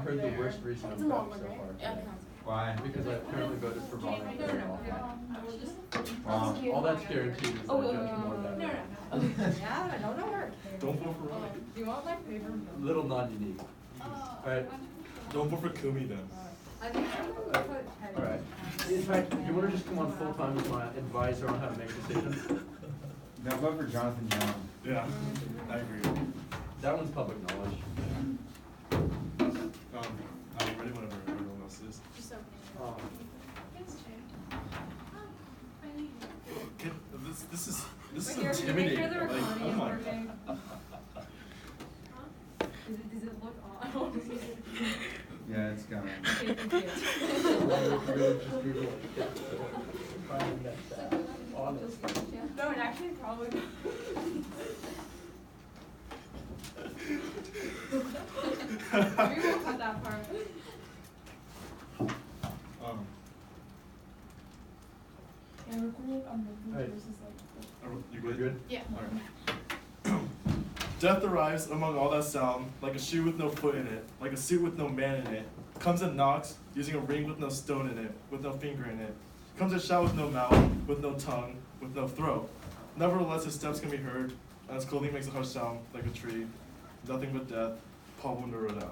heard the worst reason I'm back so far. Yeah. Why? Because I apparently voted for Ronald very often. Wow. All that's guaranteed is that I judge more than Yeah, no. Don't vote for Ronald. Do you want like paper? little non-unique. Alright, Don't vote for Kumi then. I think someone would put Teddy. alright. In fact, you wanna just come on full time as my advisor on how to make decisions? Now vote for Jonathan Jeong. Yeah, I agree. That one's public knowledge. I'm ready whenever everyone else is. Um, This is Make sure intimidating. the Like, recording oh is my. working. Does it look on? Yeah, it's gonna. Okay, thank you. really just Google it. Finding that stat. Honest. No, it actually probably. Maybe we'll cut that part. Yeah, recording on the Alright. versus like. You We're good? good? Yeah. Alright. Death arrives among all that sound, like a shoe with no foot in it, like a suit with no man in it. Comes and knocks, using a ring with no stone in it, with no finger in it. Comes and shout with no mouth, with no tongue, with no throat. Nevertheless, his steps can be heard, and his clothing makes a hushed sound like a tree. Nothing but death, Pablo Neruda.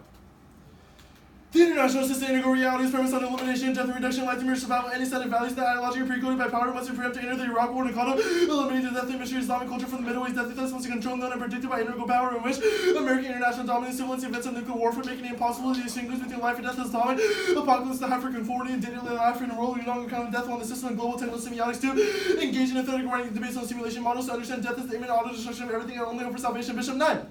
The international sustainable reality is premised on elimination, death, and reduction, life, mere survival, any set of values that ideologically pre-coded by power must be preempt to enter the Iraq War and Congo, eliminate the death mystery Islamic culture from the Middle East, death thus must be controlled, known and predicted by integral power, in which American international dominance, civilians, events of nuclear warfare, making it impossible to distinguish between life and death as atomic, apocalypse, the high for conformity, and daily life, and role, long account of death on the system, and global technical semiotics too, engage in a theoretical writing debates on simulation models to understand death as the imminent auto-destruction of everything and only hope for salvation. Bishop 9.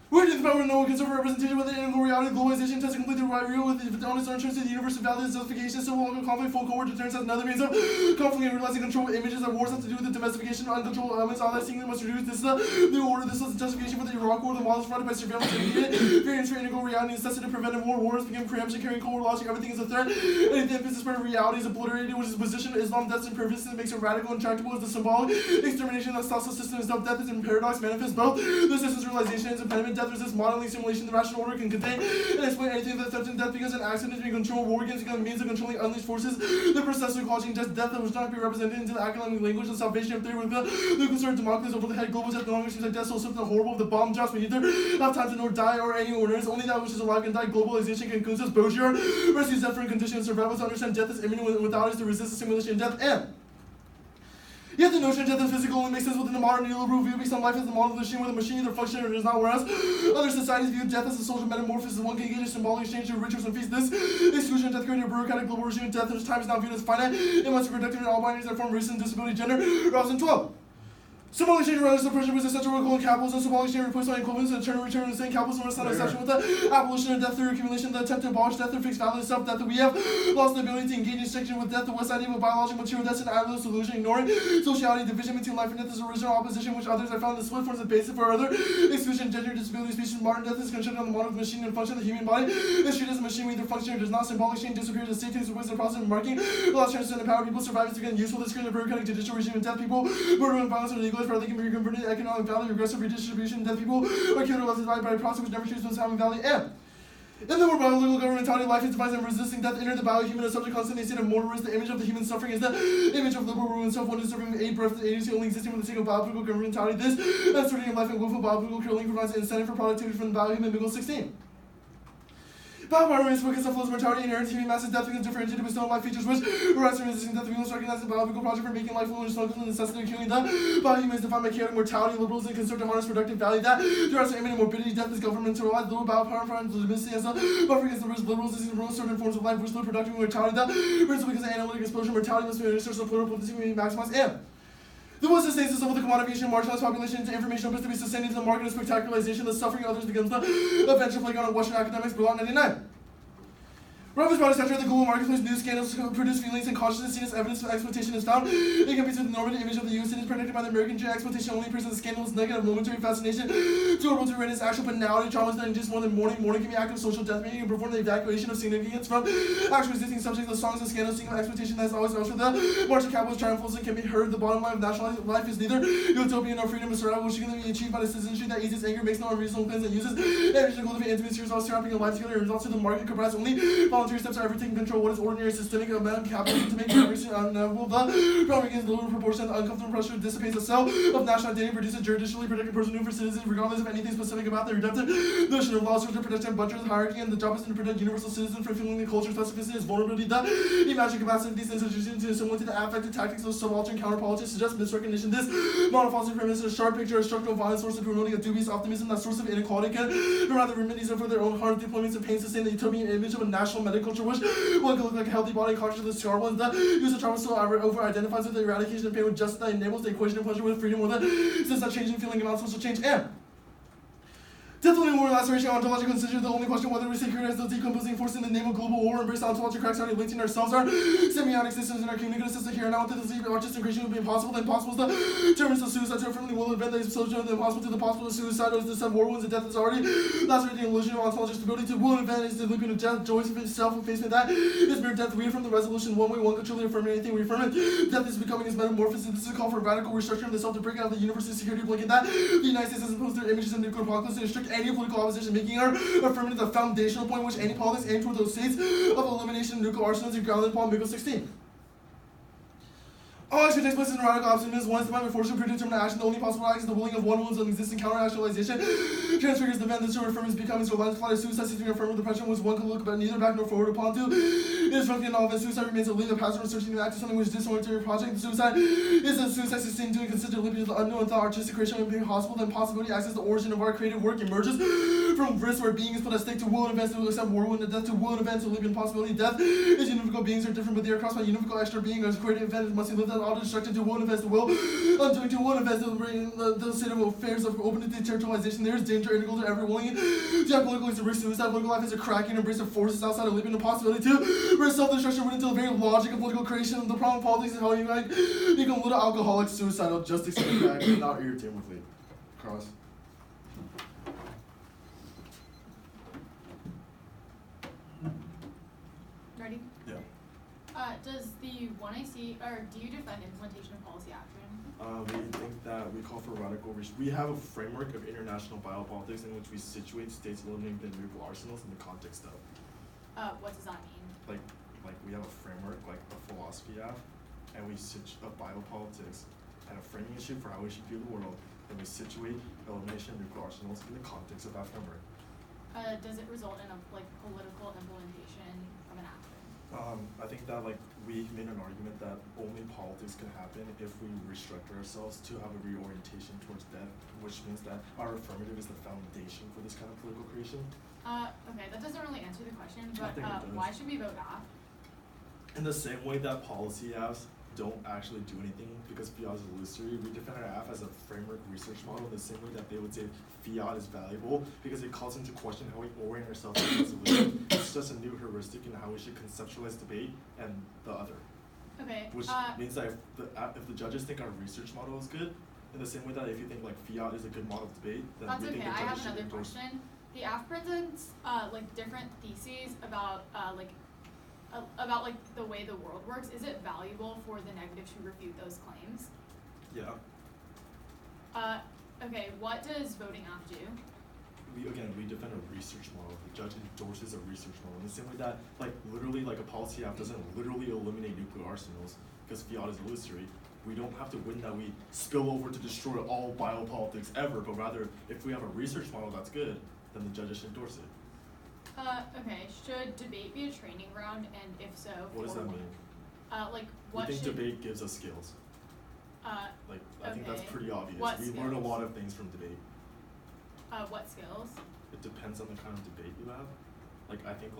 Where did the power of no one conserve representation with the integral reality, globalization, test complete the right real with the honest entrance to the universe of value, justification, civil war, conflict, full cohort deterrence as another means of conflict and realizing control images that wars have to do with the domestication of uncontrolled elements, all that singly must reduce. This is the order, this was the justification for the Iraq war, the models provided by surveillance and immediate variance for integral reality, necessity to prevent war, wars became preemption, carrying cold war logic, everything is a threat, and the emphasis part of reality is obliterated, which is the position of Islam, death and purpose that makes it radical and tractable is the symbolic extermination that stops the system is death is in paradox, manifest both the system's realization is impediment, death resists modeling simulation, the rational order can contain and explain anything that threatens death because an accident being controlled, war games become a means of controlling unleashed forces, the processor causing just death that was not be represented into the academic language, the salvation of theory with the concern of democracy over the head, global death no longer seems like death, so something horrible, the bomb drops, we either have time to nor die or any orders, only that which is alive can die, globalization can consist Bourdieu, rescues death from condition of survival to understand death is imminent withoof it to resist the simulation of death, and yet the notion of death is physical only makes sense within the modern neoliberal view based on life as the model of the machine where the machine either functions or does not, whereas other societies view death as a social metamorphosis one can engage in symbolic exchange of rituals and feasts. This exclusion of death created a bureaucratic global regime of death whose time is now viewed as finite. It must be productive in all binaries that form race and disability gender. Rouse in 12. Symbolic exchange rather suppression was essential role in capitalism. Symbolic exchange replaced by equivalence and return to the same capitalism was not an exception with the abolition of death through accumulation, the attempt to abolish death through fixed value of self, death that we have lost the ability to engage in distinction with death, the West idea of biological material death and ideal solution, ignoring sociality, division between life and death is original opposition, which others have found the split forms the basis for other exclusion, gender, disability, species. Modern death is constructed on the model of the machine and function of the human body. It's treated as a machine where either function or does not. Symbolic exchange disappears as state takes away the process of marking. The last chance to empower people survive is again useful. This creates a bureaucratic judicial regime of death. People murder and violence are legalized, but they can be converted to economic value, regressive redistribution. Death people are killed or left divided by a process which never chooses to have value. And in the more biological governmentality, life is devised and resisting death. Enter the biohuman as subject constantly state of mortal risk. The image of the human suffering is the image of liberal rule and self. One deserving a breath, the agency only existing for the sake of biopolitical governmentality. This asserting of life and willful biopolitical killing provides an incentive for productivity from the biohuman. Middle 16. Biopower is focused on flows mortality inherent to massive death becomes differentiated with stone life features which arise from resisting death. We must recognize the biological project for making life fluid and struggle the necessity of killing the biohuman is defined by chaotic mortality, liberals and concerned to harness productive value that derives from imminent morbidity. Death is governmentalized, little biopower finds legitimacy as a buffer against the risk. Liberals is in certain forms of life which live productive mortality. That principle because of analytic exposure mortality must be a source of political potency maximized and the West sustains itself with the commodification of marginalized population into information opens to be sustained into the market of spectacularization. The suffering of others becomes the eventual plague on Western academics. Below 99. Rubbish body center of the global marketplace, news scandals produce feelings and consciousness seen as evidence of exploitation is found. It competes with the normative image of the U.S. It is predicted by the American Jew exploitation only person the scandal is negative momentary fascination. Too horrible to read its actual banality, traumas that induce more than mourning. Mourning can be active social death meaning and perform the evacuation of significance from actual existing subjects. The songs and scandals seen of exploitation that is always vouched for the march of capitalist triumphals and can be heard. The bottom line of national life is neither utopian nor freedom, but survival, which can be achieved by the citizenry that eases anger, makes no unreasonable plans, and uses energy to cultivate intimacy, results surrounding a life together, and results to the market comprise only voluntary steps are ever taken control what is ordinary systemic amount of capital to make democracy untenable. The problem begins little proportion of the uncomfortable pressure dissipates the cell of national identity, produces judicially protected personhood for citizens, regardless of anything specific about the redemptive notion of law, serves to protect and buttress hierarchy, and the job is to protect universal citizens from feeling the culture specificity is vulnerability. The imagined capacity of these institutions is similar to the affective tactics of subaltern counter politics suggests misrecognition. This monophysitic premise is a sharp picture of structural violence, source of promoting a dubious optimism that source of inequality can rather remedies for their own hard deployments and pains sustain the utopian image of a national mediculture which one could look like a healthy body conscious of the scar ones. The use of trauma still over identifies with the eradication of pain with justice that enables the equation of pleasure with freedom with a sense that changing feeling about social change and death only war laceration ontological consider the only question whether we secure the decomposing force in the name of global war embrace ontological cracks already linked in ourselves our semiotic systems in our communicative system here and now with the disease artistic creation would be impossible then possible is the terminus of suicide to a friendly will event that is so general impossible to the possible of suicide or is the sub war wounds and death is already lacerating the illusion of ontological stability to will event is the looping of death joys of self-effacement that is mere death we from the resolution one way one could truly affirm anything we affirm it death is becoming its metamorphosis this is a call for radical restructuring of the self to break out of the universal security blanket that the United States has imposed their images of nuclear apocalypse to restrict any political opposition making our affirmative the foundational point which any politics aim toward those states of elimination of nuclear arsenals and grounded upon Article 16. All action takes place in radical optimism. One is defined by force of predetermined action. The only possible action is the willing of one woman's existing counter-actualization. Transfigures the event that so affirms becoming so lines flight suicide seeking affirmative depression which one can look but neither back nor forward upon to. It is from the all event suicide remains a lead of passive searching to act to something which is disoriented project. The suicide is a suicide sustained doing considered leaping to the unknown thought artistic creation of being possible then possibility access the origin of our creative work emerges from risk where being is put at stake to will and events to accept war when the death to will and events to live in possibility death is univocal beings are different but they are crossed by univocal extra being as creative event must be lived out auto destruction to will invest the will, undoing to will invest the state of affairs of open to deterritorialization. There is danger integral to every willing to have political is to risk suicide. Political life is a cracking embrace of forces outside of living the possibility to risk self-destruction within the very logic of political creation. The problem of politics is how you like become little alcoholic suicidal just accept the fact and not irritate with it. Cross. Ready? Yeah. Does the one I see, or do you defend implementation of policy action? We think that we call for radical we have a framework of international biopolitics in which we situate states eliminating their nuclear arsenals in the context of. What does that mean? Like we have a framework, like a philosophy of, and we of biopolitics and a framing issue for how we should view the world, and we situate elimination of nuclear arsenals in the context of that framework. Does it result in a political implementation of an action? I think that we made an argument that only politics can happen if we restructure ourselves to have a reorientation towards death, which means that our affirmative is the foundation for this kind of political creation. Okay, that doesn't really answer the question, I but think it does. why should we vote aft? In the same way that policy apps don't actually do anything because fiat is illusory, we defend our app as a framework research model in the same way that they would say fiat is valuable because it calls into question how we orient ourselves to resolution. It's just a new heuristic in how we should conceptualize debate and the other. Okay. Which means that if the judges think our research model is good, in the same way that if you think fiat is a good model of debate, then That's we okay. think the I have judges should another endorse. question. The aft presents different theses about the way the world works. Is it valuable for the negative to refute those claims? Yeah. Okay, what does voting aft do? We defend a research model. The judge endorses a research model in the same way that literally a policy app doesn't literally eliminate nuclear arsenals because fiat is illusory. We don't have to win that we spill over to destroy all biopolitics ever, but rather if we have a research model that's good, then the judges should endorse it. Okay, should debate be a training ground, and if so, What does for that mean? What we think should debate gives us skills. I think that's okay. pretty obvious. What We learn a skills? lot of things from debate. What skills? It depends on the kind of debate you have. I think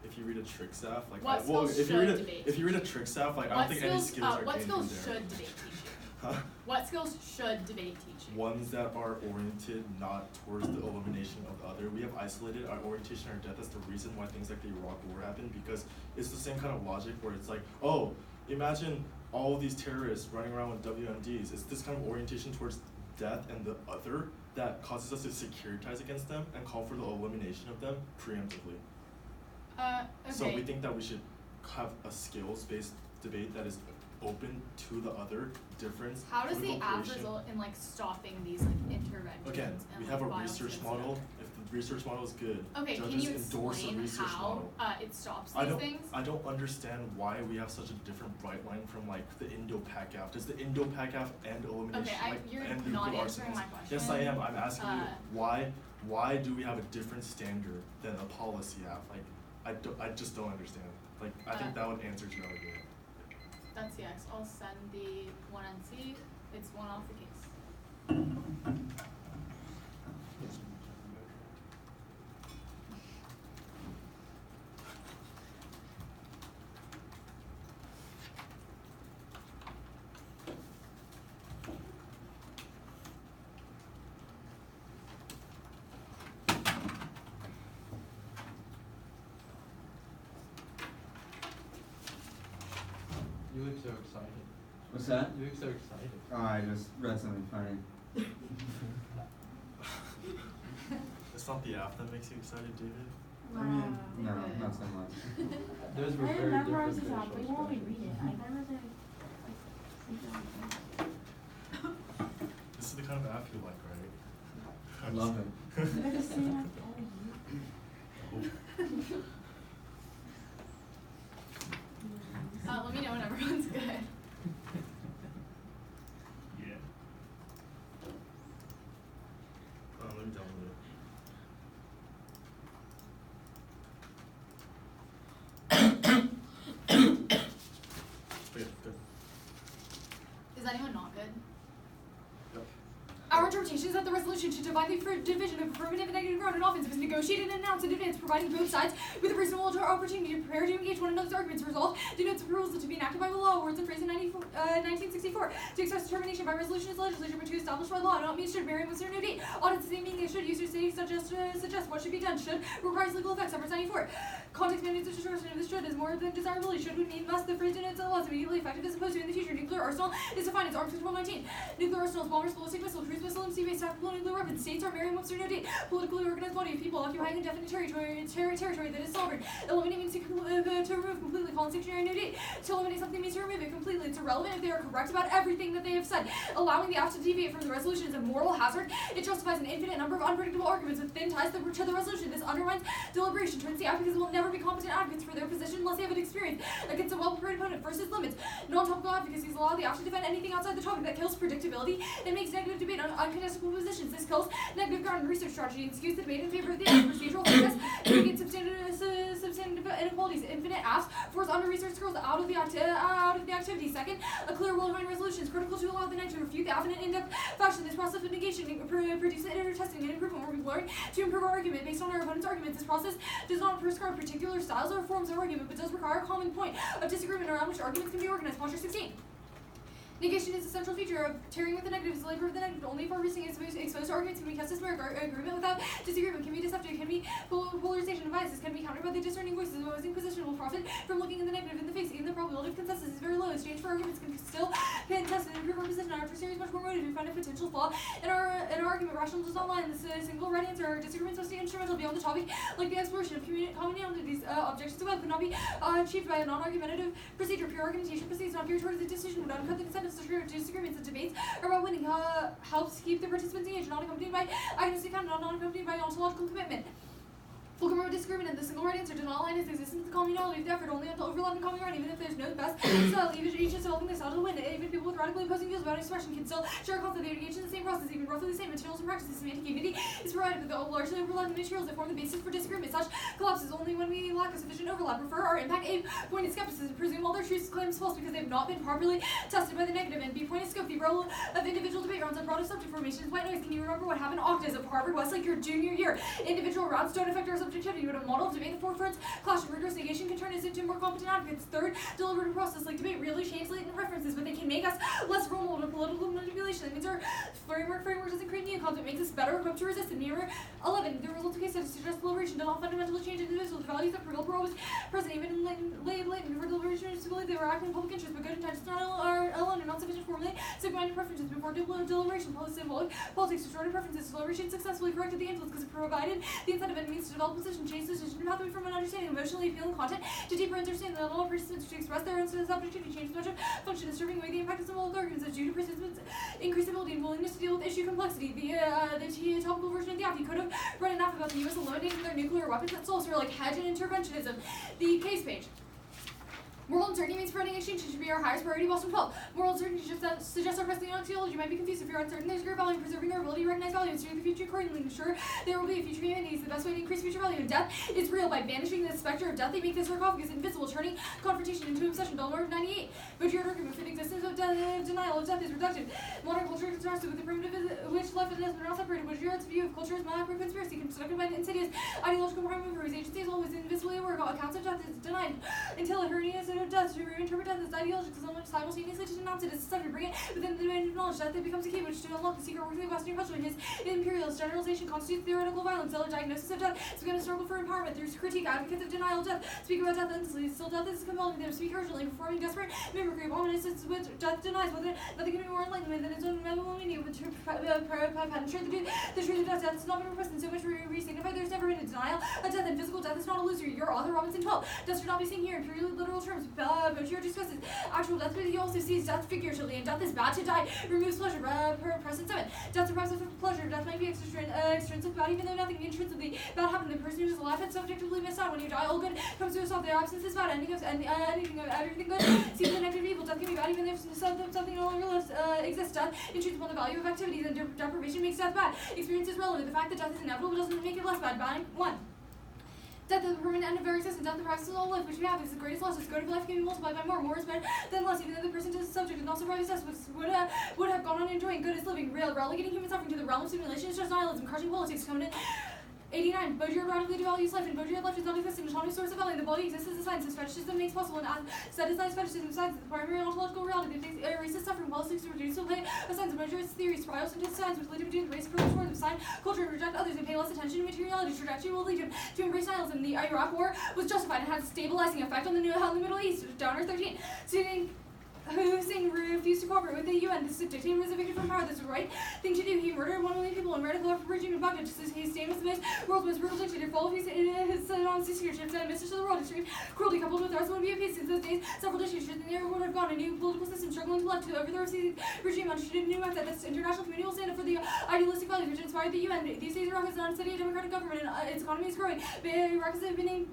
if you read a trick staff, What skills should debate if you read a trick staff, I don't think any skills are what gained skills from there. should debate teach you? Huh? What skills should debate teach you? Ones that are oriented not towards the elimination of the other. We have isolated our orientation, our death. That's the reason why things like the Iraq War happened, because it's the same kind of logic where it's like, oh, imagine all of these terrorists running around with WMDs. It's this kind of orientation towards death and the other that causes us to securitize against them and call for the elimination of them preemptively. Okay. So we think that we should have a skills-based debate that is open to the other difference. How does the app creation. result in like stopping these like interventions? Again, and, we have a like, violence research against model. the If the research model is good, other? Okay, judges can you endorse the explain research how model. it stops I these don't, things? I don't understand why we have such a different bright line from like the Indo-Pac app. Does the Indo-Pac app end elimination? Okay, like, you're end not nuclear answering arsenals? my question. Yes, I am. I'm asking you Uh, why do we have a different standard than a policy app? Like I just don't understand. Like I think that would answer your argument. That's CX. I'll send the one and see. It's one off the case. You look so excited. What's that? You look so excited. Oh, I just read something funny. It's not the app that makes you excited, David. I mean, no, not so much. Those were I very didn't memorize different this app, but you facial only expressions. read it. I never did. This is the kind of app you like, right? I love it. They're the same as all of you. Let me know when everyone's good. Yeah. Let me download it. Okay, good. Is anyone not good? Yep. Our interpretation is that the resolution to divide the division of affirmative and negative ground and offensive is negotiated and announced in advance, providing both sides with a reasonable opportunity to prepare to engage one another's arguments. Result denotes a proposal to be enacted by law, words and phrase in 1964. To express determination by resolution is legislature, but to establish by law, not means should vary with certain date. Audits the same meaning as should, users say suggest what should be done, should requires legal effects. Number 94. Context mandates the distortion of this should is more than desirability. Should would mean must. The phrase denotes a law is immediately effective as opposed to in the future. Nuclear arsenal is defined as arms control 19. Nuclear arsenals, bombers, ballistic missile, cruise missile, MC-based tactical nuclear weapons. States are Merriam-Webster no date. Politically organized body of people occupying indefinite territory that is sovereign. Eliminate means to remove completely. Calling sanctuary no date. To eliminate something means to remove it completely. It's irrelevant if they are correct about everything that they have said. Allowing the act to deviate from the resolution is a moral hazard. It justifies an infinite number of unpredictable arguments with thin ties to the resolution. This undermines deliberation, turns the advocates will never be competent advocates for their position unless they have an experience against a well-prepared opponent. First is limits. Non-topical advocacies allow the act to defend anything outside the topic that kills predictability and makes negative debate on uncontestable positions. This kills negative ground and research strategy and skews the debate in favor of the procedural fairness, making substantive inequalities. Infinite apps force under-researched girls out of the activity. Second, a clear, well-defined resolution is critical to allow the net to refute the app in an in-depth fashion. This process of negation produces iterative testing and improvement where we learn to improve our argument based on our opponent's arguments. This process does not prescribe particular styles or forms of argument, but does require a common point of disagreement around which arguments can be organized. Posture 16. Negation is a central feature of tearing with the negative is the labor of the negative. Only if our reasoning is exposed to arguments can we test this agreement without disagreement. Can be deceptive, can be polarization and biases, can be countered by the discerning voices. The opposing position will profit from looking in the negative in the face. Even the probability of consensus is very low. Exchange for arguments can still test and improve our position. Our adversary is much more motivated. We find a potential flaw in our argument. Rational does not lie in this single right answer. Our disagreements must be instrumental beyond the topic, like the exploration of commonalities. Objections to web could not be achieved by a non-argumentative procedure. Pure argumentation proceeds not geared towards the decision would uncut the incentives. Disagreements and debates about winning helps keep the participants engaged, not accompanied by agnostic content, not accompanied by ontological commitment. Full commitment disagreement and the single right answer does not align its existence with the communality of the effort, only until overlapping common ground, even if there's no best style, each is developing the style to win. Even people with radically opposing views about expression can still share a concept. They engage in the same process, even roughly the same materials and practices. Semantic unity is provided with the largely overlapping materials that form the basis for disagreement. Such collapses only when we lack a sufficient overlap. Refer our impact A pointed skepticism, presume all their truths claims false because they've not been properly tested by the negative. And B pointed scope, the role of individual debate rounds on broader subject formation is white noise. Can you remember what happened? Octos of Harvard-Westlake your junior year. Individual rounds don't affect our subject subjectivity, but a model of debate that forefronts clash and rigorous negation can turn us into more competent advocates. Third, deliberative process like debate really change latent preferences, but they can make us less vulnerable to political manipulation. That means our framework doesn't create new concept, makes us better equipped to resist it. Mirror 11, the result of case studies suggest deliberation does not fundamentally change individuals. The values that prevail were always present, even in latent before deliberation is to believe they were acting in public interest, but good intentions are alone and not sufficient to formulate civic-minded preferences before deliberation. Symbolic politics distorted preferences. Deliberation successfully corrected the influence because it provided the incentive and means to develop position, change the decision pathway from an understanding of emotionally appealing content to deeper understanding that all participants to express their subjectivity, change the function, disturbing away the impact of symbolic arguments as due to participants' increased ability and willingness to deal with issue complexity. The topical version of the app, you could have read enough about the U.S. eliminating their nuclear weapons. That's also like hedge and interventionism. The case page. Moral uncertainty means preventing exchange should be our highest priority. Boston 12. Moral uncertainty suggests our pressing on theology. You might be confused if you're uncertain. There's great value in preserving our ability to recognize value and steer the future accordingly. Ensure there will be a future humanity is the best way to increase future value. And death is real. By banishing the specter of death, they make the sarcophagus invisible, turning confrontation into obsession. Dollar 98. Baudrillard argument for the existence of denial of death is reductive. Modern culture is contrasted with the primitive which life and death are not separated. Baudrillard's view of culture is macro conspiracy constructed by the insidious ideological prime mover whose agency is always invisibly aware. Accounts of death is denied until a hernias of death to reinterpret death as ideological so much simultaneously to denounce it as a subject, bring it within the domain of knowledge. Death it becomes a key which to unlock the secret working of Western culture. His imperialist generalization constitutes theoretical violence. Their diagnosis of death is begun a struggle for empowerment through critique. Advocates of denial of death speak about death endlessly. Still, death is compelling. They speak urgently, performing desperate mimicry of ominous which death denies. Whether nothing can be more enlightenment than its own memorable meaning to penetrate the truth of death. Death has not been repressed in so much re-signified. There's never been a denial of death, and physical death is not illusory. Your author Robinson 12. Death should not be seen here in purely literal terms. Baudrillard discusses actual death, but he also sees death figuratively, and death is bad to die. Removes pleasure. Present 7. Death deprives of pleasure. Death might be extrinsic bad, even though nothing intrinsically bad happened. The person who is alive had subjectively missed out. When you die, all good comes to us all. Their absence is bad. Ending of anything of everything good seems the negative evil. Death can be bad, even if something no longer exists. Death intrudes upon the value of activities, and deprivation makes death bad. Experience is relevant. The fact that death is inevitable doesn't make it less bad. Bad 1. Death is the permanent end of our existence. Death, the practice of all life, which we have, is the greatest loss. Its good of life can be multiplied by more. More is better than less. Even though the person to the subject did not survive his death, would have gone on enjoying good as living. Relegating human suffering to the realm of simulation is just nihilism. Crushing politics. Coming in 89. Baudrillard radically devalues life, and Baudrillard life does not exist in an autonomous source of value. The body exists as a science. This fetishism makes possible, and asceticized fetishism science is the primary ontological reality that erases suffering. Politics to reduce the play of science. Baudrillard's theories spiral into science, which lead him to embrace approach towards science, culture, and reject others, and pay less attention to materiality. Trajectory will lead him to embrace nihilism. The Iraq War was justified and had a stabilizing effect on the Middle East. Downer 13. Hussein refused to cooperate with the UN. This dictator was evicted from power. This was the right thing to do. He murdered 1 million people and radical regime in Baghdad. Just as his stand was the world's most brutal dictator. Full of his Saddam's dictatorships and message to the world. Extreme cruelty coupled with arson would be a peace. Since those days, several dictatorships in the area would have gone. A new political system struggling to elect to overthrow the regime under a new method. This international community will stand up for the idealistic values which inspired the UN. These days, Iraq is an unsteady democratic government and its economy is growing. Iraq has been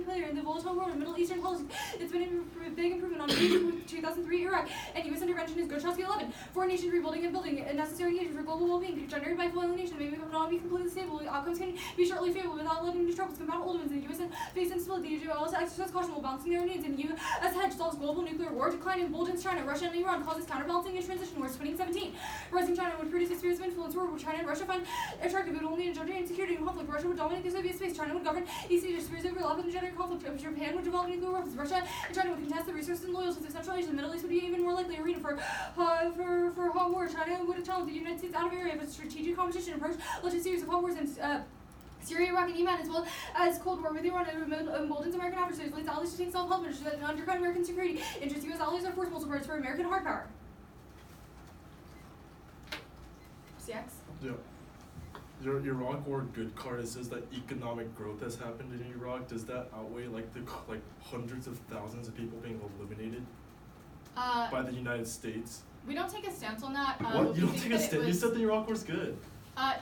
player in the volatile world of Middle Eastern politics. It's been a big improvement on 2003 Iraq, and U.S. intervention is Goshowski 11. Foreign nations rebuilding and building a necessary engagement for global well-being, generated by full alienation, may not be completely stable. Outcomes can be shortly favorable without letting new troubles combat old ones. And the U.S. face instability. The U.S. exercise caution while balancing their needs. And U.S. hedge solves global nuclear war. Decline emboldens China. Russia and Iran causes counterbalancing and transition wars. 2017. Rising China would produce a series of influence war. China and Russia find attractive, but only in gender insecurity and conflict. Russia would dominate the Soviet space. China would govern East Asia. Spheres overlap and generate conflict. Japan would develop nuclear weapons. Russia and China would contest the resources and loyalties of Central Asia. The Middle East would be even more likely arena for hot war. China would have challenged the United States out of area of a strategic competition approach led to a series of hot wars in Syria, Iraq, and Yemen, as well as Cold War with Iran, and emboldens American adversaries, leads allies to take self-help measures that undercut American security. Interests U.S. allies are force multipliers for American hard power. CX? Yeah. Your Iraq War good card, it says that economic growth has happened in Iraq. Does that outweigh like hundreds of thousands of people being eliminated by the United States? We don't take a stance on that. What? You don't take a stance? You said the Iraq War's good.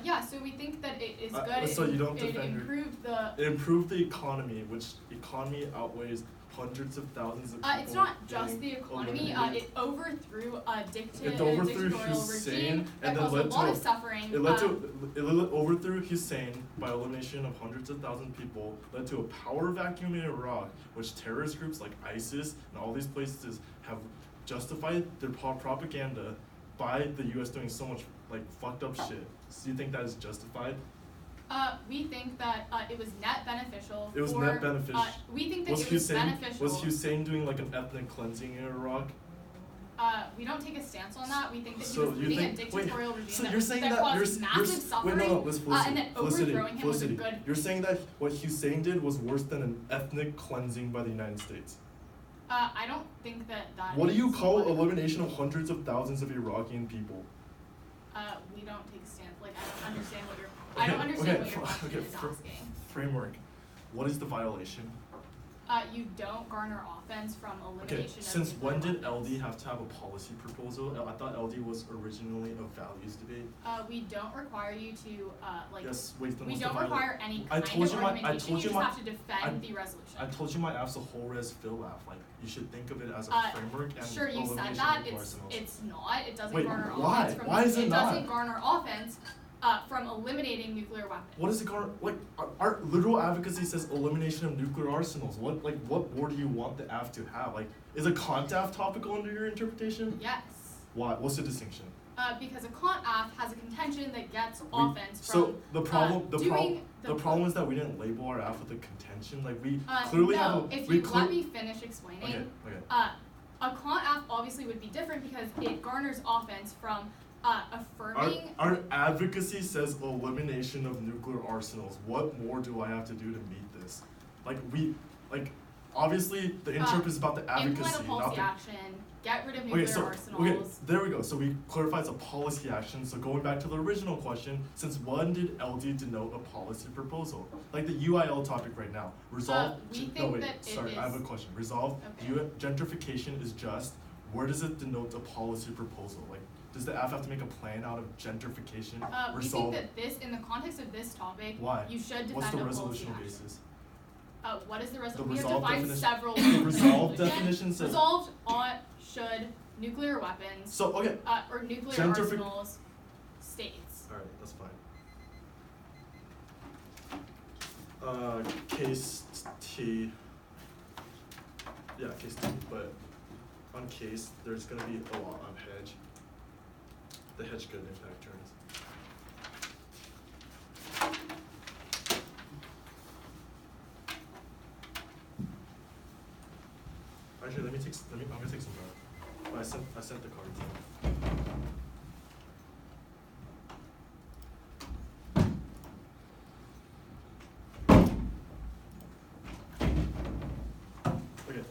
Yeah, so we think that it is good. So you don't it defend it improved the economy, which economy outweighs hundreds of thousands of people. It's not just the economy. It overthrew a dictatorial regime that and caused then a lot of suffering. It overthrew Hussein by elimination of hundreds of thousands of people, led to a power vacuum in Iraq, which terrorist groups like ISIS and all these places have justified their propaganda by the U.S. doing so much like fucked up shit. So you think that is justified? We think that it was net beneficial. It was for, net beneficial. We think that Was it was Hussein beneficial. was Hussein doing like an ethnic cleansing in Iraq? We don't take a stance on that. We think that So he was you leading a think- dictatorial wait, regime so that, you're saying that that caused massive suffering, wait, no, listen, Felicity, and that Felicity, overthrowing him was a Felicity. good. You're saying that what Hussein did was worse than an ethnic cleansing by the United States. I don't think that. What do you is call what- elimination of hundreds of thousands of Iraqi people? We don't take a stance. Like I don't understand what you're. I don't understand what your question is asking. Framework. What is the violation? You don't garner offense from elimination. Okay, of since nuclear when did weapons. LD have to have a policy proposal? I thought LD was originally a values debate. We don't require you to like. Yes, wait, then We what's the don't viola- require any I kind told of you my- I argumentation. told You you just my- have to defend the resolution. I told you my app's a whole res fill app. Like, you should think of it as a framework and Sure, you said elimination that. of nuclear arsenals. It's not. It doesn't Wait, garner why? offense from. Why is it not? doesn't garner offense from eliminating nuclear weapons. What is it called? Like, our literal advocacy says elimination of nuclear arsenals. What more do you want the AF to have? Like, is a CONTAF topical under your interpretation? Yes. Why? What's the distinction? Because a CONT-AF has a contention that gets We- offense so from the problem, doing the problem is that we didn't label our AF with a contention. Like, we no, clearly have a. if we you clear- let me finish explaining. Okay. Okay. A CONT-AF obviously would be different because it garners offense from affirming. Our advocacy says elimination of nuclear arsenals. What more do I have to do to meet this? Obviously the interp is about the Implement advocacy, a not policy the. action. Get rid of nuclear Okay, so arsenals. there we go. So we clarify it's a policy action. So going back to the original question, since when did LD denote a policy proposal? Like the UIL topic right now. Resolve. We no think wait, that it sorry, I have a is- question. Resolve. Okay. Gentrification is just. Where does it denote a policy proposal? Like, does the AF have to make a plan out of gentrification? We think that this, in the context of this topic, Why? you should defend What's the a policy resolutional action. basis? What is the The resolution? We have resolve defined definition- several. the resolve Again, definition says- resolved on should nuclear weapons So okay. or nuclear Gentrific- arsenals states. All right, that's fine. Case T. Yeah, case T. But on case, there's gonna be a lot on hedge. The hedge good impact turns. Actually, I'm gonna take some notes. Oh, I sent the cards in. Okay.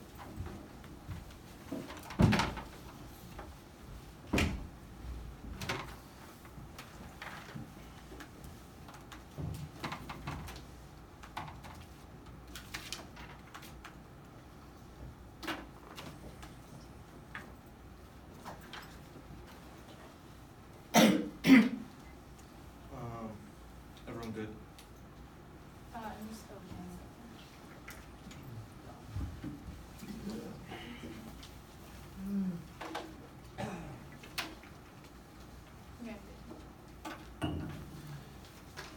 Everyone good? I'm just opening. Okay.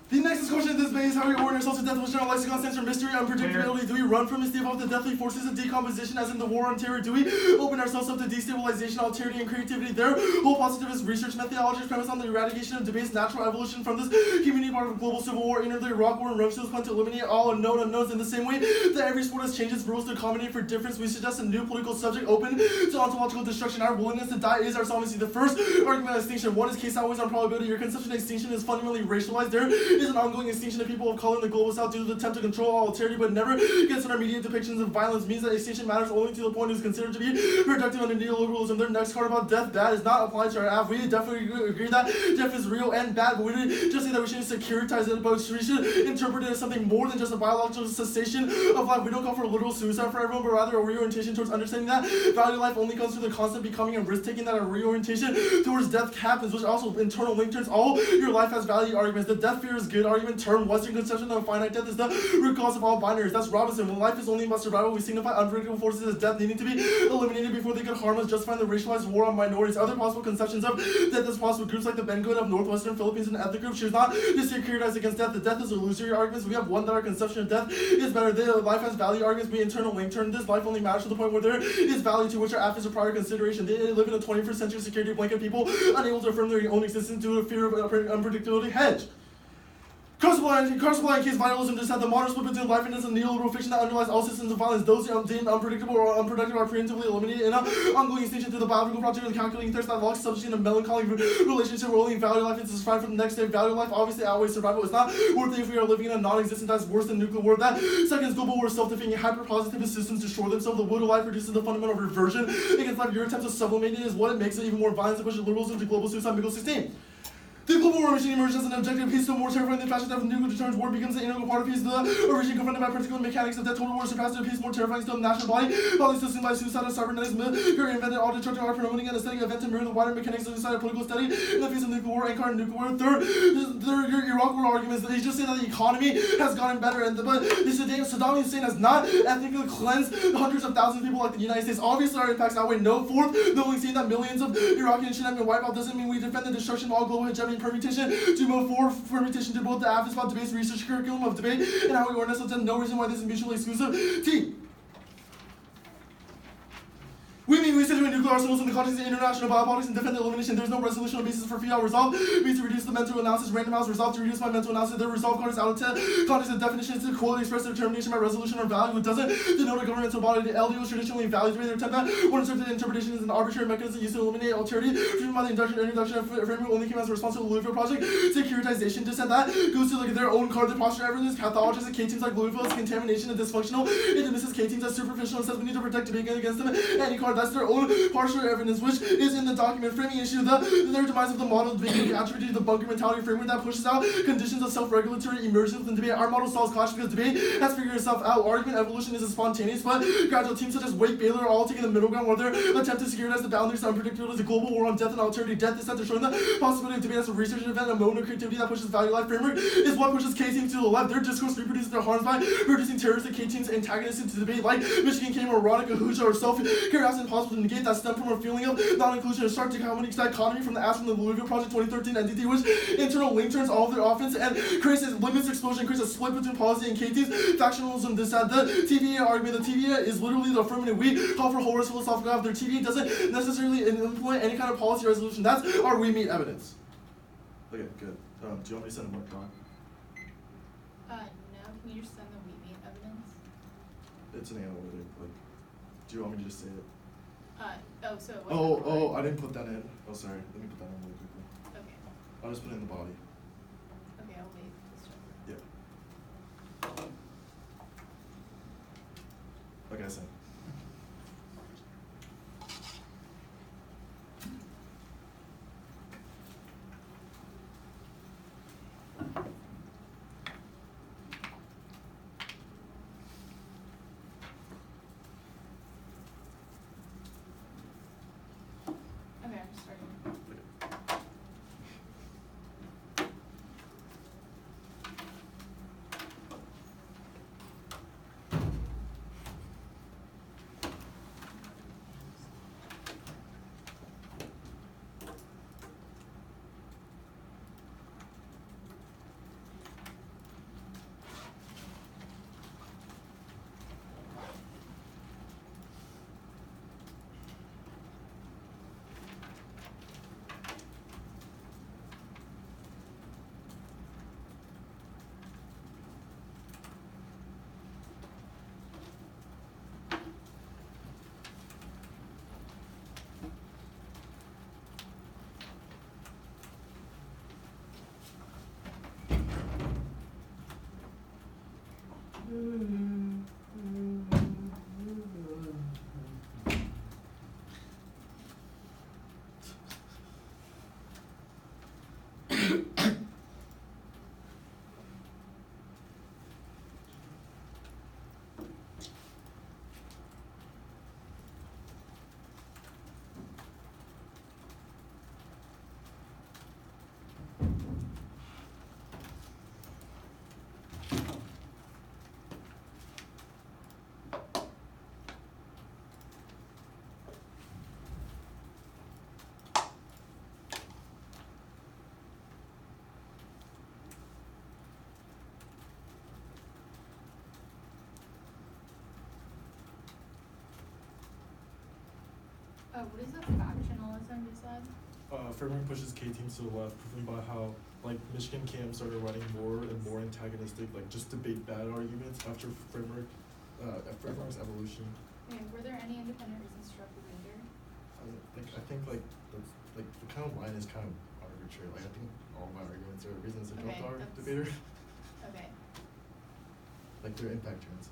The next question of this debate is how we order ourselves to death with general lexicon stands for mystery, unpredictability. Do we run from and stay off the deathly forces of decomposition as in the war on terror? Do we open ourselves up to destabilization, alterity, and creativity? Their whole positivist research methodology is premised on the eradication of debate's natural evolution from this community part of a global civil war, inner the Iraq war, and Rancho's plan to eliminate all unknown unknowns in the same way that every sport has changed its rules to accommodate for difference. We suggest a new political subject open to ontological destruction. Our willingness to die is our solvency. The first argument of extinction. One is case always on probability. Your conception of extinction is fundamentally racialized. There is an ongoing extinction of people of color in the global south due to the attempt to control all alterity, but never against our immediate depictions of violence means that extinction matters only to the point it is considered to be productive under neoliberalism. Their next card about death bad is not applied to our app. We definitely agree that death is real and bad, but we didn't just say that we shouldn't securitize it, but we should interpret it as something more than just a biological cessation of life. We don't call for literal suicide for everyone, but rather a reorientation towards understanding that value of life only comes through the constant becoming and risk taking, that a reorientation towards death happens, which also internal link turns all your life has value arguments. The death fear is good argument term. Western conception of finite death is the root cause of all binaries. That's Robinson. When life is only about survival, we signify unpredictable forces as death needing to be eliminated before they could harm us, justifying the racialized war on minorities. Other possible conceptions of death as possible groups like the Benguin of northwestern Philippines and ethnic group choose not to securitize against death. The death is illusory arguments. We have one that our conception of death is better. The life has value arguments. We internal link turn this. Life only matters to the point where there is value to which our app is a prior consideration. They live in a 21st century security blanket people unable to affirm their own existence due to fear of unpredictability. Hedge. Cross-applying case vitalism just had the modern split between life and death and neoliberal fiction that underlies all systems of violence. Those deemed unpredictable or unproductive are preemptively eliminated in an ongoing extinction through the biological project of calculating thirst that locks substitute a melancholy relationship where only value life is survive for the next day. Value life obviously outweighs survival. It's not worth it if we are living in a non-existent that's worse than nuclear war. That second global war, self-defeating hyper-positivist systems destroy themselves. The wood of life produces the fundamental reversion against life. Your attempt to sublimate it is what it makes it even more violent and pushes liberalism to global suicide. Middle 16. The global war machine emerges as an objective of peace, so more terrifying than fascist death of nuclear deterrence. War becomes an integral part of peace. The origin confronted by particular mechanics of death. Total war surpasses peace, more terrifying still. The national body system by suicide, cybernetics, military invented all destructive art, promoting an aesthetic event to mirror the wider mechanics of suicide, political study in the face of nuclear war, incarnate nuclear war. Third, your Iraq war arguments that they just say that the economy has gotten better, but Saddam Hussein has not ethnically cleansed hundreds of thousands of people like the United States. Obviously, our impacts outweigh no. Fourth, knowing seeing that millions of Iraqis should have been wiped out doesn't mean we defend the destruction of all global hegemony. Permutation to move forward permutation to both the Athens about debates research curriculum of debate and how we organize them. No reason why this is mutually exclusive. T. We situate nuclear arsenals in the context of international biopolitics and defend the elimination. There's no resolution basis for fiat resolve. We to reduce the mental analysis, random house resolve to reduce my mental analysis. The resolve card is out of context of definitions to quality express determination by resolution or value. It doesn't denote a governmental body. The LDO is traditionally evaluated their attempt at one interpreted interpretation is an arbitrary mechanism used to eliminate alterity. Driven by the introduction of framework only came as a response to the Louisville project. Securitization just said that goes to look at their own card. The posture everything is pathologizes K-teams like Louisville as contamination and dysfunctional. It dismisses K-teams as superficial and says we need to protect debate against them. Any card that's their own partial evidence, which is in the document framing issue. Their demise of the model of debate can be attributed to the bunker mentality framework that pushes out conditions of self-regulatory immersion within debate. Our model solves clash because debate has figured itself out. Argument evolution is a spontaneous but gradual. Teams such as Wake Baylor are all taking the middle ground where their attempt to securitize the boundaries to unpredictable is a global war on death and alterity. Death is set to showing the possibility of debate as a research event. A moment of creativity that pushes value life framework is what pushes K-teams to the left. Their discourse reproduces their harms by producing terroristic K-teams antagonists into debate like Michigan came or Veronica Hooja or self-carry impossible to negate that stem from a feeling of non-inclusion. A stark dichotomy from the ass from the Louisville Project 2013 entity, which internal link turns all of their offense and creates a limits explosion, creates a split between policy and KT's factionalism. This the TVA argument. The TVA is literally the affirmative. We call for whole philosophical of their TVA doesn't necessarily implement any kind of policy resolution. That's our we meet evidence. Okay, good. Do you want me to send a more talk? No. Can you just send the we meet evidence? It's an analytic. Like, do you want me to just say it? So it wasn't Oh, I didn't put that in. Oh, sorry. Let me put that in really quickly. Okay. I'll just put it in the body. Okay, I'll wait. Yeah. Like I said. Okay, I'm starting. What is the factionalism you said? Furman pushes K teams to the left, proving by how like Michigan camps started writing more and more antagonistic, like just debate bad arguments after Furman's evolution. Okay, were there any independent reasons to drop the remainder? I think like the kind of line is kind of arbitrary. Like I think all my arguments are reasons to drop Okay, our that's- debater. Okay. Like their impact turns.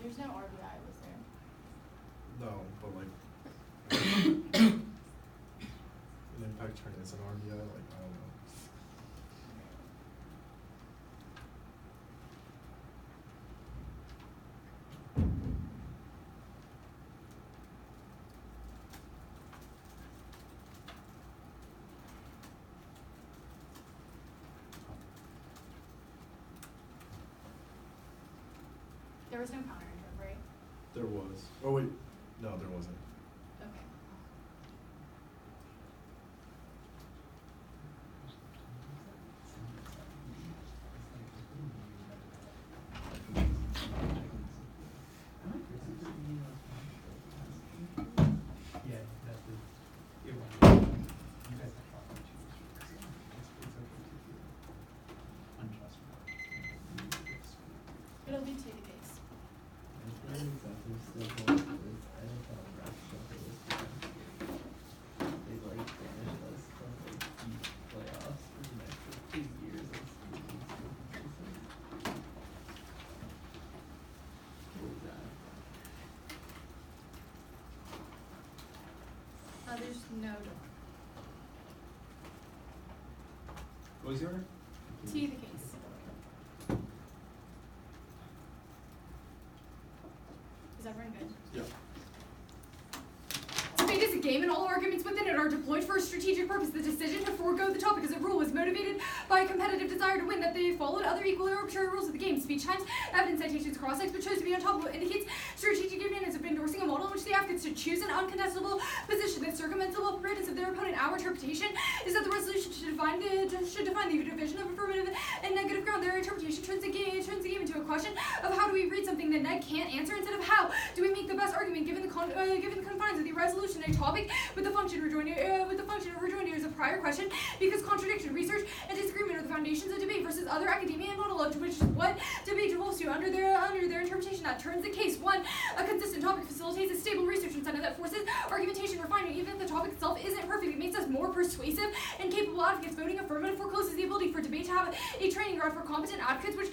There's no RBI, was there? No, but like an impact turn is an RBI, like I don't know. There was no counter interrupt, right? There was. Oh wait, no, there wasn't. Okay. Yeah, that's it. You guys have fun. It'll be 2 days. There's no door. What was your order? T the case. Is everyone good? Yeah. Debate is a game and all arguments within it are deployed for a strategic purpose. The decision to forego the topic as a rule was motivated by a competitive desire to win, that they followed other equally arbitrary rules of the game. Speech times, evidence citations, cross-ex, but chose to be on top of it indicates strategic advantage of endorsing a model in which the advocates should choose an uncontestable position that circumvents the preparedness of their opponent. Our interpretation is that the resolution should define the division of affirmative and negative ground. Their interpretation turns the game into a question of how do we read something that Ned can't answer, instead of how do we make the best argument given the confines of the resolution. A topic with the function of rejoinder is a prior question, because contradiction, research, and disagreement are the foundations of debate versus other academia and monologue, which is what debate devolves to. Under their interpretation, that turns the case. 1. A consistent topic facilitates a stable research incentive that forces argumentation refinement. Even if the topic itself isn't perfect, it makes us more persuasive and capable advocates. Voting affirmative forecloses the ability for debate to have a training ground for competent advocates, which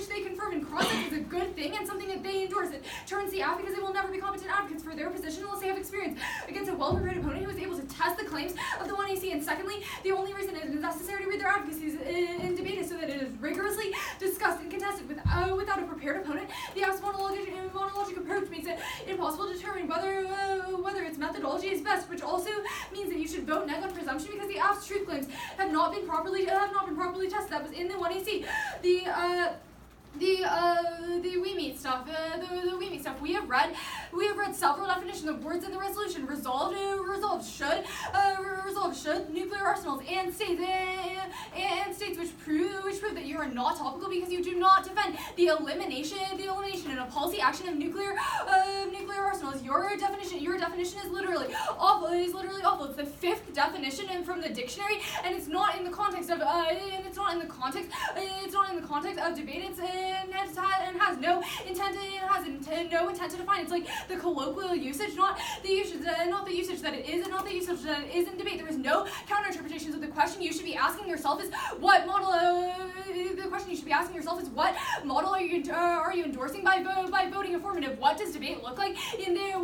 they confirm in cross-sex is a good thing and something that they endorse. It turns the out because they will never be competent advocates for their position unless they have experience against a well-prepared opponent who is able to test the claims of the 1AC. And secondly, the only reason it is necessary to read their advocacies in debate is so that it is rigorously discussed and contested without a prepared opponent. The absent monologic approach makes it impossible to determine whether its methodology is best, which also means that you should vote neg on presumption because the absent truth claims have not been properly tested. That was in the 1AC. The we meet stuff. The we meet stuff. We have read several definitions of words in the resolution. Resolved should nuclear arsenals and states which prove that you are not topical because you do not defend the elimination and a policy action of nuclear arsenals. Your definition is literally awful. It is literally awful. It's the 5th definition and from the dictionary, and it's not in the context of debate. It has no intent intent to define. It's like the colloquial usage, not the usage that it is, and not the usage that it is in debate. There is no counter-interpretations of the question you should be asking yourself is what model. The question you should be asking yourself is what model are you endorsing by voting affirmative? What does debate look like in their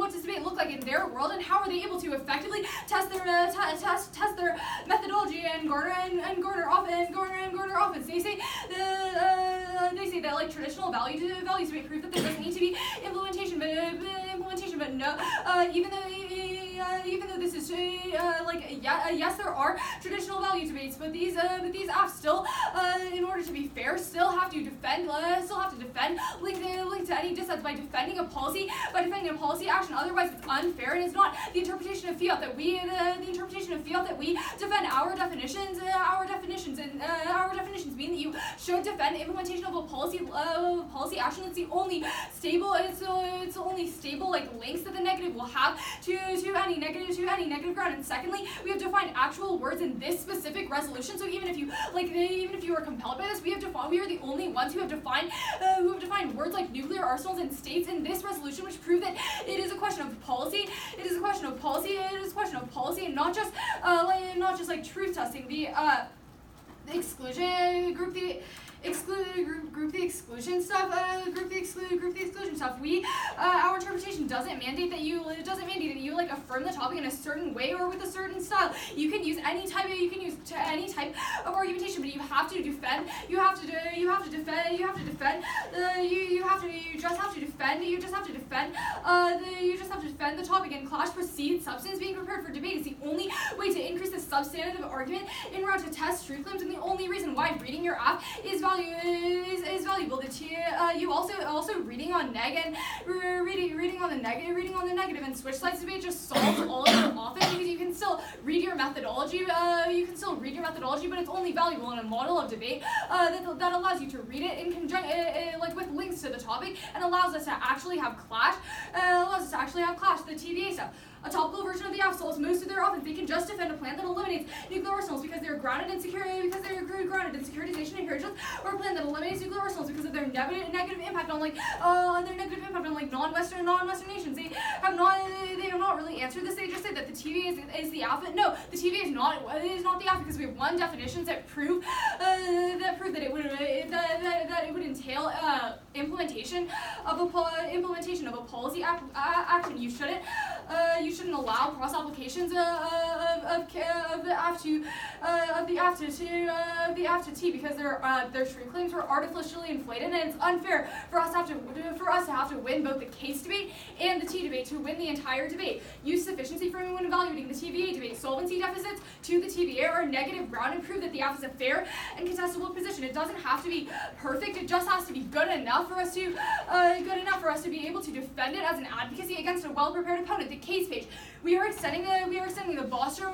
world, and how are they able to effectively test their methodology and garner offense? They say that like traditional values debate prove that there doesn't need to be implementation, but no, even though this is yes, there are traditional value debates, but these apps still, in order to be fair, still have to defend linked to any dissents by defending a policy action. Otherwise, it's unfair, and it's not the interpretation of fiat that we defend. Our definitions mean that you should defend implementation of a policy action. It's the only stable. It's the only stable like links that the negative will have to any negative ground. And secondly, we have defined actual words in this specific resolution. So even if you are compelled by this, we are the only ones who have defined words like nuclear arsenals and states in this resolution, which prove that it is a question of policy. It is a question of policy, and not just like truth testing. The exclusion group the exclusion stuff. Our interpretation doesn't mandate that you like affirm the topic in a certain way or with a certain style. You can use any type of argumentation, but you just have to defend the topic. And clash precedes substance. Being prepared for debate is the only way to increase the substantive argument in route to test truth claims, and the only reason why reading your app is valuable. You also reading on neg and reading on the negative and switch sides debate just solves all of your often, because you can still read your methodology. But it's only valuable in a model of debate that allows you to read it in conjunction, like with links to the topic, and allows us to actually have clash. The TVA stuff. A topical version of the app solves most of their offense. They can just defend a plan that eliminates nuclear arsenals because they're grounded in securitization inheritance, or a plan that eliminates nuclear arsenals because of their negative impact on non-Western nations. They have not really answered this. They just say that the TVA is the alpha. No, the TVA is not the alpha, because we have one definitions that prove that it would entail implementation of a policy action. You shouldn't allow cross applications of the app to T, because their truth claims were artificially inflated, and it's unfair for us to have to win both the case debate and the T debate to win the entire debate. Use sufficiency for when evaluating the TVA debate. Solvency deficits to the TVA are negative ground and prove that the app is a fair and contestable position. It doesn't have to be perfect. It just has to be good enough for us to be able to defend it as an advocacy against a well-prepared opponent. The case page. We are extending the Bostrom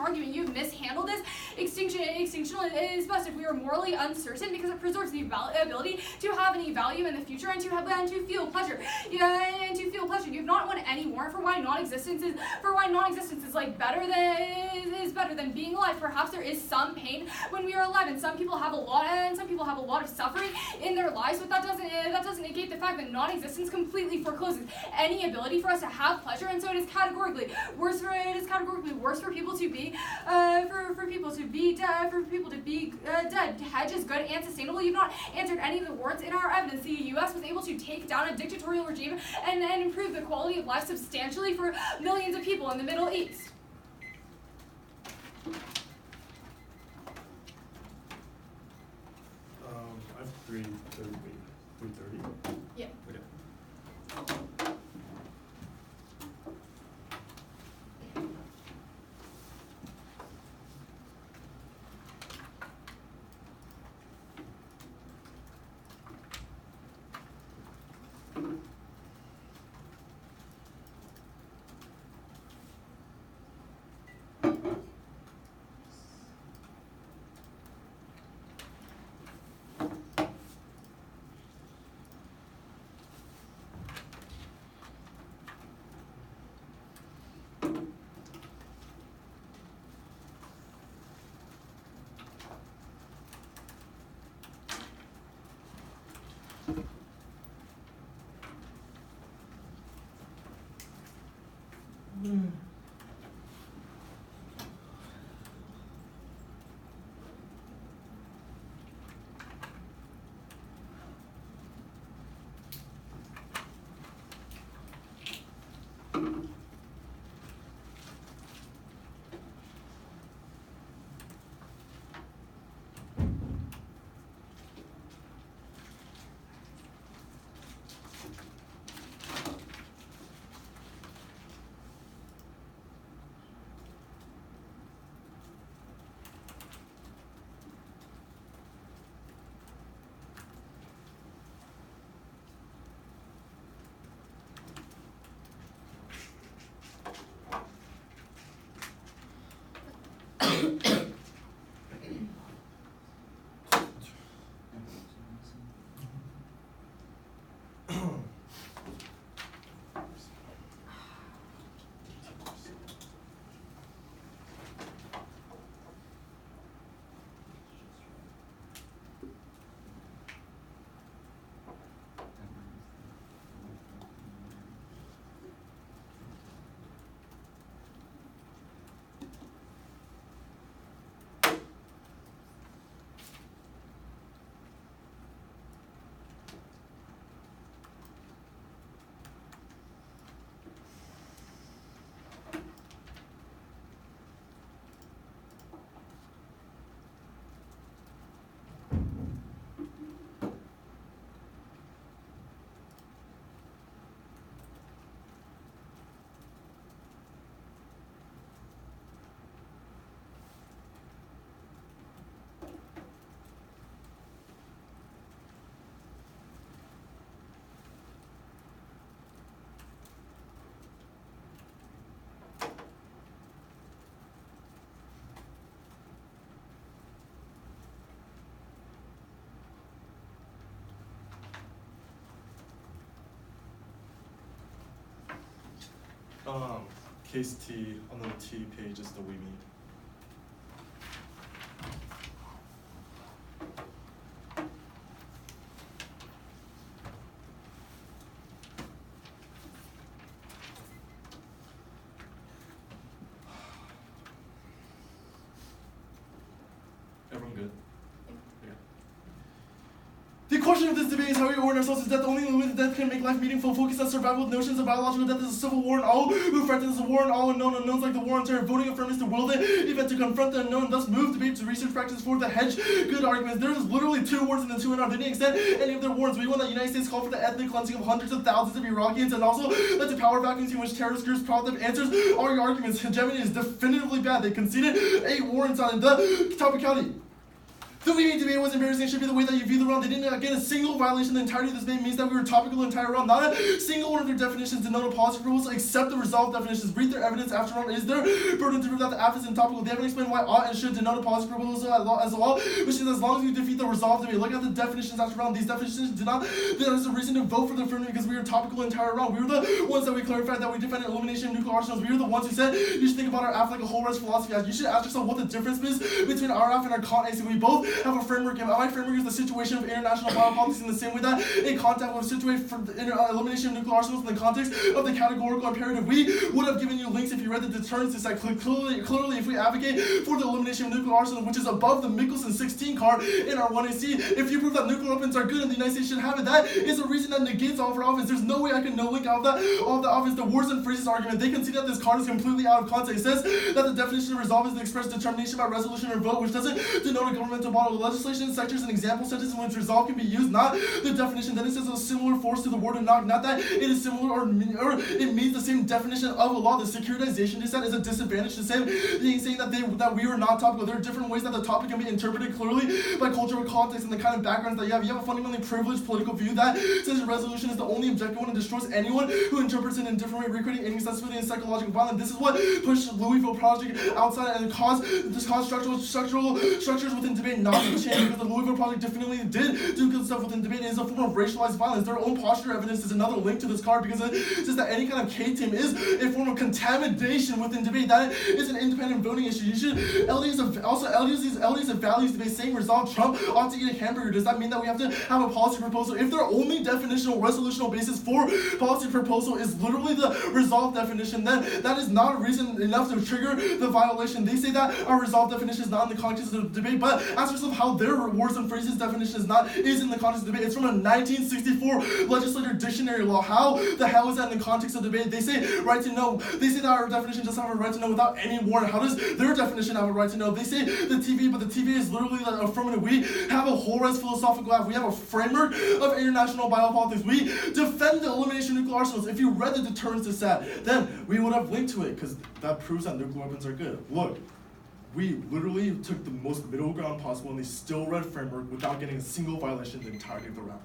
argument. You've mishandled this. Extinction is best if we are morally uncertain, because it preserves the ability to have any value in the future and to feel pleasure. You have not won any warrant for why non-existence is like better than being alive. Perhaps there is some pain when we are alive, and some people have a lot of suffering in their lives, but that doesn't negate the fact that non-existence completely forecloses any ability for us to have pleasure, and so it is categorically worse for people to be dead. Hedge is good and sustainable. You've not answered any of the warrants in our evidence. The U.S. was able to take down a dictatorial regime and improve the quality of life substantially for millions of people in the Middle East. I have 3:30. Yeah. Okay. Case T on the T page is the we meet. Everyone good? Yeah. The question of this debate is how we orient ourselves is death. Only the way that death can make life meaningful. Focus on survival with notions of biological death is a civil war, and all who threatens a war, and all unknown unknowns like the war on terror. Voting affirms to will the event to confront the unknown, and thus move debate to research practice for the hedge. Good arguments. There is literally two wars in the two and to any extent any of their wars. We want the United States call for the ethnic cleansing of hundreds of thousands of Iraqians, and also that the power vacuums in which terrorist groups prop them. Answers all your arguments. Hegemony is definitively bad. They conceded 8 warrants on the topicality. The we meet debate was embarrassing. It should be the way that you view the round. They didn't get a single violation. The entirety of this debate means that we were topical the entire round. Not a single one of their definitions denote a policy proposal except the resolved definitions. Read their evidence after round. It is their burden to prove that the app is topical. They haven't explained why ought and should denote a policy proposal as well, which is as long as we defeat the resolved debate. Look at the definitions after round. These definitions do not. There is a reason to vote for the affirmative because we were topical the entire round. We were the ones that we clarified that we defended elimination of nuclear arsenals. We were the ones who said you should think about our app like a whole rest philosophy. You should ask yourself what the difference is between our app and our context. We both have a framework. My framework is the situation of international biopolitics in the same way that in contact with a situation for the elimination of nuclear arsenals in the context of the categorical imperative. We would have given you links if you read the deterrence decide. Clearly, if we advocate for the elimination of nuclear arsenals, which is above the Mickelson 16 card in our 1AC, if you prove that nuclear weapons are good and the United States should have it, that is a reason that negates all of our offense. There's no way I can no link out of the offense. The words and phrases argument. They concede that this card is completely out of context. It says that the definition of resolve is the express determination by resolution or vote, which doesn't denote a governmental model. Legislation sectors and example sentences in which resolve can be used, not the definition. Then it says a similar force to the word not that it is similar or it means the same definition of a law. The securitization dissent is a disadvantage to saying that we were not topical. There are different ways that the topic can be interpreted clearly by cultural context and the kind of backgrounds that you have. You have a fundamentally privileged political view that says resolution is the only objective one and destroys anyone who interprets it in a different way, recreating inaccessibility and psychological violence. This is what pushed Louisville Project outside and caused structural structures within debate not about to change because the Louisville Project definitely did do good stuff within debate. It is a form of racialized violence. Their own posture evidence is another link to this card because it says that any kind of K-team is a form of contamination within debate. That is an independent voting issue. You should, LDs and values debate saying resolve Trump ought to eat a hamburger. Does that mean that we have to have a policy proposal? If their only definitional resolutional basis for policy proposal is literally the resolve definition, then that is not a reason enough to trigger the violation. They say that our resolve definition is not in the context of the debate, but ask yourself how their words and phrases definition is in the context of debate. It's from a 1964 legislator dictionary law. How the hell is that in the context of debate? They say right to know. They say that our definition doesn't have a right to know without any warrant. How does their definition have a right to know? They say the TV, but the TV is literally like affirmative. We have a whole rest philosophical life. We have a framework of international biopolitics. We defend the elimination of nuclear arsenals. If you read the deterrence dissent, then we would have linked to it because that proves that nuclear weapons are good. Look, we literally took the most middle ground possible in the still red framework without getting a single violation the entirety of the round.